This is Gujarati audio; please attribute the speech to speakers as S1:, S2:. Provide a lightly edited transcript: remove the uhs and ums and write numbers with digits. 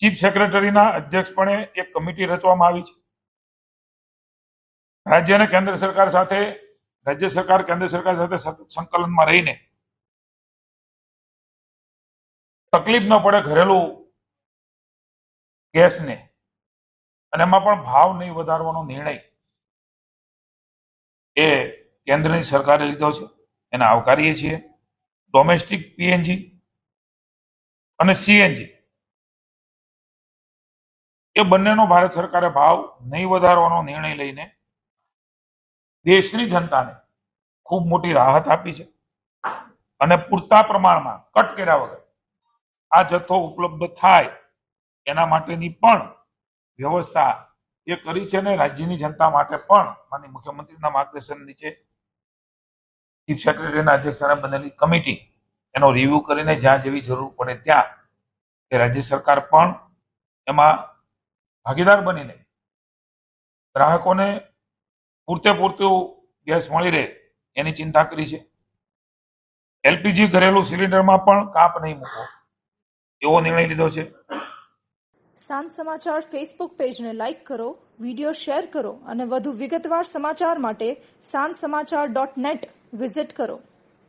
S1: ચીફ સેક્રેટરીના અધ્યક્ષપણે એક કમિટી રચવામાં આવી છે. રાજ્ય અને કેન્દ્ર સરકાર સાથે રાજ્ય સરકાર કેન્દ્ર સરકાર સાથે સતત સંકલનમાં રહીને તકલીફ ન પડે ઘરેલું ગેસને અને એમાં પણ ભાવ નહીં વધારવાનો નિર્ણય એ કેન્દ્રની સરકારે લીધો છે, એને આવકારીએ છીએ. ડોમેસ્ટિક પીએનજી અને સીએનજી એ બંનેનો ભારત સરકારે ભાવ નહીં વધારવાનો નિર્ણય લઈને દેશની જનતાને ખૂબ મોટી રાહત આપી છે અને પૂરતા પ્રમાણમાં કટ કર્યા વગર આ જથ્થો ઉપલબ્ધ થાય એના માટેની પણ વ્યવસ્થા એ કરી છે અને રાજ્યની જનતા માટે પણ માનનીય મુખ્યમંત્રીના માર્ગદર્શન નીચે ચીફ સેક્રેટરીના અધ્યક્ષસ્થાને બનેલી કમિટી એનો રિવ્યુ કરીને જ્યાં જેવી જરૂર પડે ત્યાં એ રાજ્ય સરકાર પણ એમાં ભાગીદાર બનીને ગ્રાહકોને પૂરતું ગેસ મળી રહે એની ચિંતા કરી છે. એલપીજી ઘરેલું સિલિન્ડરમાં પણ કાપ નહીં મૂકો એવો નિર્ણય લીધો છે.
S2: સાંજ સમાચાર ફેસબુક પેજને લાઇક કરો, વિડીયો શેર કરો અને વધુ વિગતવાર સમાચાર માટે sanssamachar.net વિઝિટ કરો.